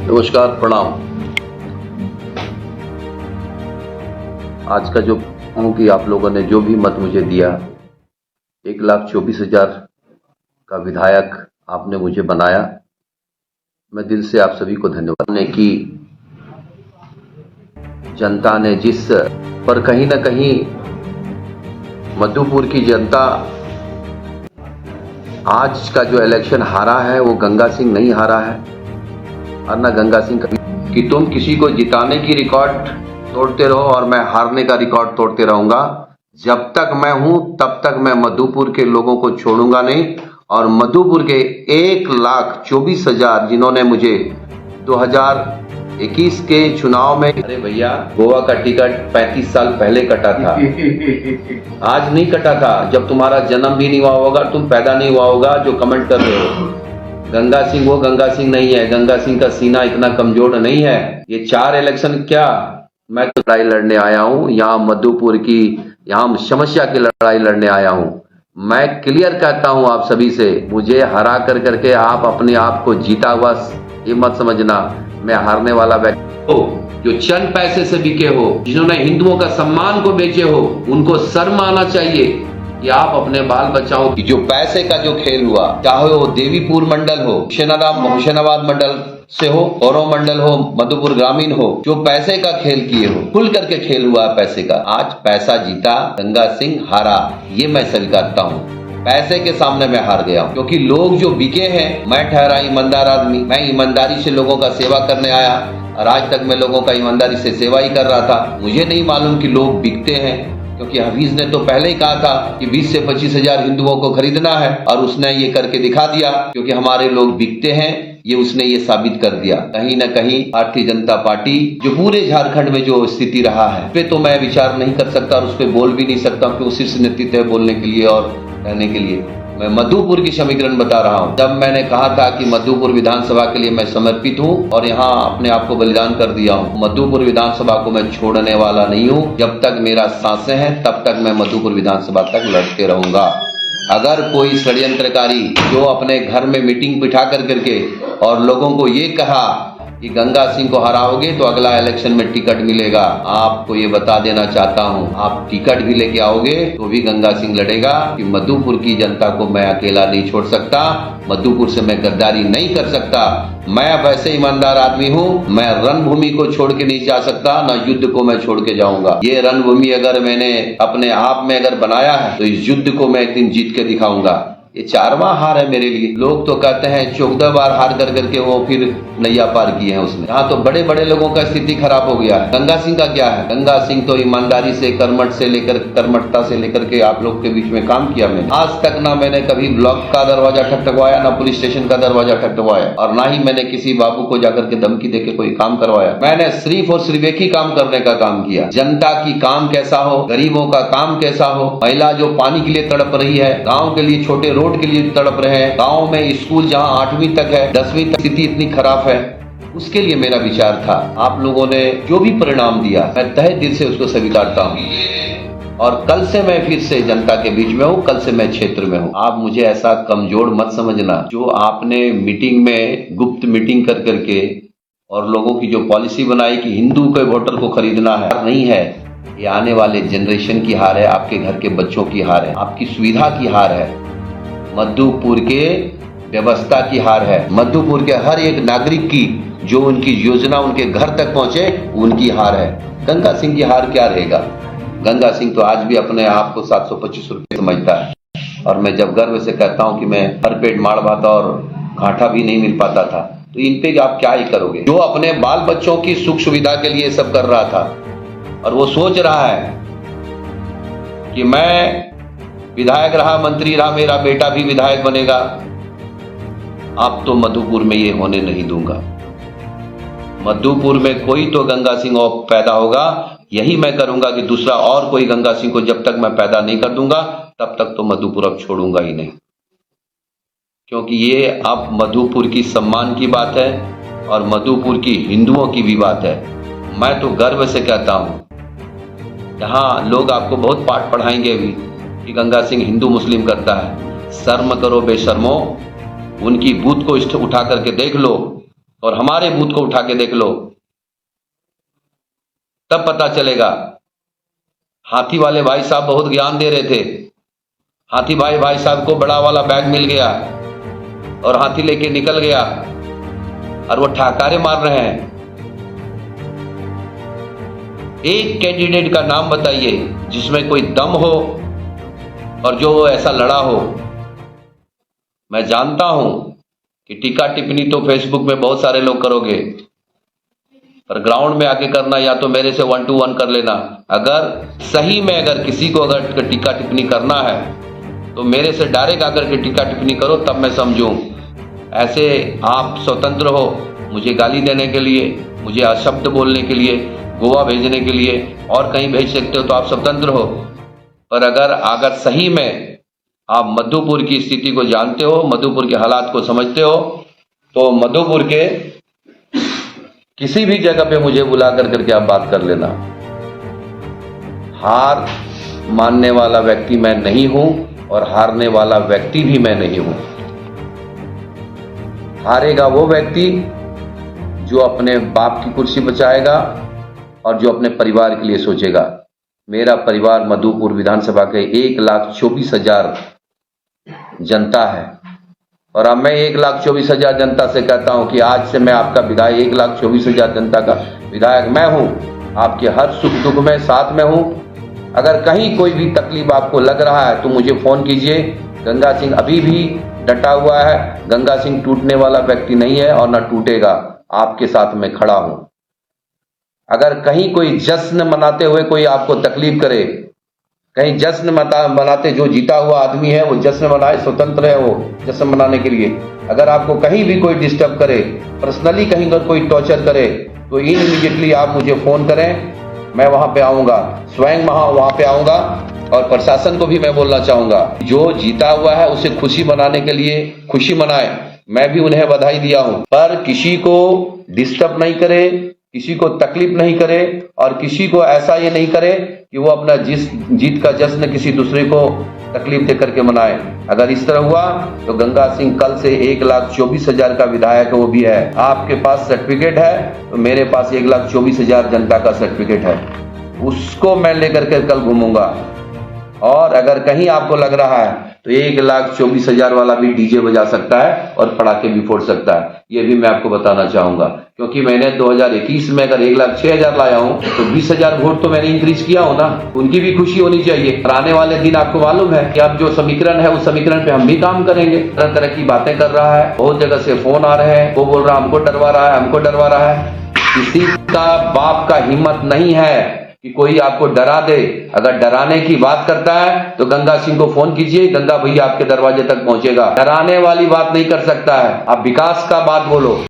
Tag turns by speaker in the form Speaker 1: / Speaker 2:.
Speaker 1: नमस्कार, प्रणाम। आज का जो हूँ कि आप लोगों ने जो भी मत मुझे दिया, 1,24,000 का विधायक आपने मुझे बनाया, मैं दिल से आप सभी को धन्यवाद ने की। जनता ने जिस पर कहीं ना कहीं मधुपुर की जनता आज का जो इलेक्शन हारा है वो गंगा सिंह नहीं हारा है, और ना गंगा सिंह कि तुम किसी को जिताने की रिकॉर्ड तोड़ते रहो और मैं हारने का रिकॉर्ड तोड़ते रहूंगा। जब तक मैं हूं तब तक मैं मधुपुर के लोगों को छोड़ूंगा नहीं। और मधुपुर के 1,24,000 जिन्होंने मुझे 2021 के चुनाव में, अरे भैया गोवा का टिकट 35 साल पहले कटा था, आज नहीं कटा था। जब तुम्हारा जन्म भी नहीं हुआ होगा, तुम पैदा नहीं हुआ होगा, जो कमेंट कर रहे हो। गंगा सिंह वो गंगा सिंह नहीं है, गंगा सिंह का सीना इतना कमजोर नहीं है। ये 4 इलेक्शन क्या, मैं तो लड़ाई लड़ने आया हूं यहाँ मधुपुर की, यहाँ समस्या की लड़ाई लड़ने आया हूं। मैं क्लियर कहता हूं आप सभी से, मुझे हरा कर करके आप अपने आप को जीता हुआ ये मत समझना। मैं हारने वाला व्यक्ति हो जो चंद पैसे से बिके हो, जिन्होंने हिंदुओं का सम्मान को बेचे हो, उनको शर्म आना चाहिए कि आप अपने बाल बच्चाओं की जो पैसे का जो खेल हुआ, चाहे वो देवीपुर मंडल हो, होशंगाबाद मंडल से हो, औरव मंडल हो, मधुपुर ग्रामीण हो, जो पैसे का खेल किए हो, खुल करके खेल हुआ पैसे का। आज पैसा जीता, गंगा सिंह हारा, ये मैं स्वीकारता हूँ। पैसे के सामने मैं हार गया हूँ, क्योंकि लोग जो बिके हैं, मैं ठहरा ईमानदार आदमी, मैं ईमानदारी से लोगों का सेवा करने आया और आज तक मैं लोगों का ईमानदारी से सेवा ही कर रहा था। मुझे नहीं मालूम कि लोग बिकते हैं, क्योंकि हफीज ने तो पहले ही कहा था कि 20 से 25,000 हिंदुओं को खरीदना है, और उसने ये करके दिखा दिया। क्योंकि हमारे लोग बिकते हैं, ये उसने ये साबित कर दिया। कहीं ना कहीं भारतीय जनता पार्टी जो पूरे झारखंड में जो स्थिति रहा है, उस पे तो मैं विचार नहीं कर सकता और उस पर बोल भी नहीं सकता, क्योंकि शीर्ष नेतृत्व है बोलने के लिए और कहने के लिए। मैं मधुपुर की समीकरण बता रहा हूं। जब मैंने कहा था कि मधुपुर विधानसभा के लिए मैं समर्पित हूं और यहां अपने आप को बलिदान कर दिया हूं, मधुपुर विधानसभा को मैं छोड़ने वाला नहीं हूं। जब तक मेरा सांसें हैं तब तक मैं मधुपुर विधानसभा तक लड़ते रहूंगा। अगर कोई षड्यंत्रकारी जो अपने घर में मीटिंग बिठा कर करके और लोगों को ये कहा कि गंगा सिंह को हराओगे तो अगला इलेक्शन में टिकट मिलेगा, आपको ये बता देना चाहता हूं, आप टिकट भी लेके आओगे तो भी गंगा सिंह लड़ेगा। कि मधुपुर की जनता को मैं अकेला नहीं छोड़ सकता, मधुपुर से मैं गद्दारी नहीं कर सकता। मैं वैसे ईमानदार आदमी हूं, मैं रणभूमि को छोड़ के नहीं जा सकता, ना युद्ध को मैं छोड़ के जाऊंगा। ये रणभूमि अगर मैंने अपने आप में अगर बनाया है तो इस युद्ध को मैं एक दिन जीत के दिखाऊंगा। ये 4वां हार है मेरे लिए। लोग तो कहते हैं 14 बार हार कर करके वो फिर नैया पार किए हैं उसने। यहाँ तो बड़े बड़े लोगों का स्थिति खराब हो गया है। गंगा सिंह का क्या है? गंगा सिंह तो ईमानदारी से, कर्मठता से लेकर के आप लोग के बीच में काम किया। मैंने आज तक ना मैंने कभी ब्लॉक का दरवाजा ठकठकवाया, ना पुलिस स्टेशन का दरवाजा ठकठकवाया, और ना ही मैंने किसी बाबू को जाकर के धमकी देके कोई काम करवाया। मैंने सिर्फ और सिर्फ एक ही काम करने का काम किया, जनता की काम कैसा हो, गरीबों का काम कैसा हो, महिला जो पानी के लिए तड़प रही है, गाँव के लिए छोटे रोड के लिए तड़प रहे हैं, गांव में स्कूल जहां 8वीं तक है, 10वीं तक स्थिति इतनी खराब है, उसके लिए मेरा विचार था। आप लोगों ने जो भी परिणाम दिया, मैं तहे दिल से उसको स्वीकारता हूं। और कल से मैं फिर से जनता के बीच में हूं, कल से मैं क्षेत्र में हूं। आप मुझे ऐसा कमजोर मत समझना। जो आपने मीटिंग में गुप्त मीटिंग कर करके और लोगों की जो पॉलिसी बनाई कि हिंदू के वोटर को खरीदना है, नहीं है। ये आने वाले जनरेशन की हार है, आपके घर के बच्चों की हार है, आपकी सुविधा की हार है, मधुपुर के व्यवस्था की हार है, मधुपुर के हर एक नागरिक की जो उनकी योजना उनके घर तक पहुंचे उनकी हार है। गंगा सिंह की हार क्या रहेगा? गंगा सिंह तो आज भी अपने आप को 725 रुपये समझता है, और मैं जब गर्व से कहता हूं कि मैं हर पेट माड़ भात और घाटा भी नहीं मिल पाता था, तो इन पे आप क्या ही करोगे? जो अपने बाल बच्चों की सुख सुविधा के लिए सब कर रहा था और वो सोच रहा है कि मैं विधायक रहा, मंत्री रहा, मेरा बेटा भी विधायक बनेगा, अब तो मधुपुर में ये होने नहीं दूंगा। मधुपुर में कोई तो गंगा सिंह और पैदा होगा, यही मैं करूंगा कि दूसरा और कोई गंगा सिंह को जब तक मैं पैदा नहीं कर दूंगा तब तक तो मधुपुर अब छोड़ूंगा ही नहीं। क्योंकि ये अब मधुपुर की सम्मान की बात है और मधुपुर की हिंदुओं की भी बात है। मैं तो गर्व से कहता हूं, यहाँ लोग आपको बहुत पाठ पढ़ाएंगे भी कि गंगा सिंह हिंदू मुस्लिम करता है। शर्म करो बेशर्मो, उनकी बूथ को उठा करके देख लो, और हमारे बूथ को उठा के देख लो, तब पता चलेगा। हाथी वाले भाई साहब बहुत ज्ञान दे रहे थे। हाथी भाई साहब को बड़ा वाला बैग मिल गया और हाथी लेके निकल गया और वो ठाकारे मार रहे हैं। एक कैंडिडेट का नाम बताइए जिसमें कोई दम हो और जो वो ऐसा लड़ा हो। मैं जानता हूं कि टीका टिप्पणी तो फेसबुक में बहुत सारे लोग करोगे, पर ग्राउंड में आके करना या तो मेरे से 1 to 1 कर लेना। अगर सही में अगर किसी को अगर टीका टिप्पणी करना है तो मेरे से डायरेक्ट आकर के टीका टिप्पणी करो, तब मैं समझूं। ऐसे आप स्वतंत्र हो मुझे गाली देने के लिए, मुझे अशब्द बोलने के लिए, गोवा भेजने के लिए और कहीं भेज सकते हो तो आप स्वतंत्र हो। पर अगर सही में आप मधुपुर की स्थिति को जानते हो, मधुपुर के हालात को समझते हो, तो मधुपुर के किसी भी जगह पे मुझे बुला करके आप बात कर लेना। हार मानने वाला व्यक्ति मैं नहीं हूं और हारने वाला व्यक्ति भी मैं नहीं हूं। हारेगा वो व्यक्ति जो अपने बाप की कुर्सी बचाएगा और जो अपने परिवार के लिए सोचेगा। मेरा परिवार मधुपुर विधानसभा के 1,24,000 जनता है और अब मैं 1,24,000 जनता से कहता हूं कि आज से मैं आपका विधायक, 1,24,000 जनता का विधायक मैं हूं। आपके हर सुख दुख में साथ में हूं। अगर कहीं कोई भी तकलीफ आपको लग रहा है तो मुझे फोन कीजिए। गंगा सिंह अभी भी डटा हुआ है। गंगा सिंह टूटने वाला व्यक्ति नहीं है और ना टूटेगा। आपके साथ में खड़ा हूं। अगर कहीं कोई जश्न मनाते हुए कोई आपको तकलीफ करे, कहीं जश्न मनाते, जो जीता हुआ आदमी है वो जश्न मनाए, स्वतंत्र है वो जश्न मनाने के लिए। अगर आपको कहीं भी कोई डिस्टर्ब करे, पर्सनली कहीं पर कोई टॉर्चर करे, तो इमीडिएटली आप मुझे फोन करें। मैं वहां पे आऊंगा, स्वयं वहां पे आऊंगा। और प्रशासन को भी मैं बोलना चाहूंगा, जो जीता हुआ है उसे खुशी मनाने के लिए खुशी मनाए। मैं भी उन्हें बधाई दिया हूं, पर किसी को डिस्टर्ब नहीं करे, किसी को तकलीफ नहीं करे और किसी को ऐसा ये नहीं करे कि वो अपना जीत का जश्न किसी दूसरे को तकलीफ देकर के मनाए। अगर इस तरह हुआ तो गंगा सिंह कल से 1,24,000 का विधायक वो भी है। आपके पास सर्टिफिकेट है तो मेरे पास 1,24,000 जनता का सर्टिफिकेट है, उसको मैं लेकर के कल घूमूंगा। और अगर कहीं आपको लग रहा है तो 1,24,000 वाला भी डीजे बजा सकता है और पटाखे भी फोड़ सकता है। ये भी मैं आपको बताना चाहूंगा, क्योंकि मैंने 2021 में अगर 1,06,000 लाया हूं तो 20,000 वोट तो मैंने इंक्रीज किया हो ना। उनकी भी खुशी होनी चाहिए। आने वाले दिन आपको मालूम है कि अब जो समीकरण है उस समीकरण पे हम भी काम करेंगे। तरह तरह की बातें कर रहा है, बहुत जगह से फोन आ रहे हैं, वो बोल रहा है हमको डरवा रहा है, हमको डरवा रहा है। किसी का बाप का हिम्मत नहीं है कि कोई आपको डरा दे। अगर डराने की बात करता है तो गंगा सिंह को फोन कीजिए, गंगा भैया आपके दरवाजे तक पहुंचेगा। डराने वाली बात नहीं कर सकता है। आप विकास का बात बोलो।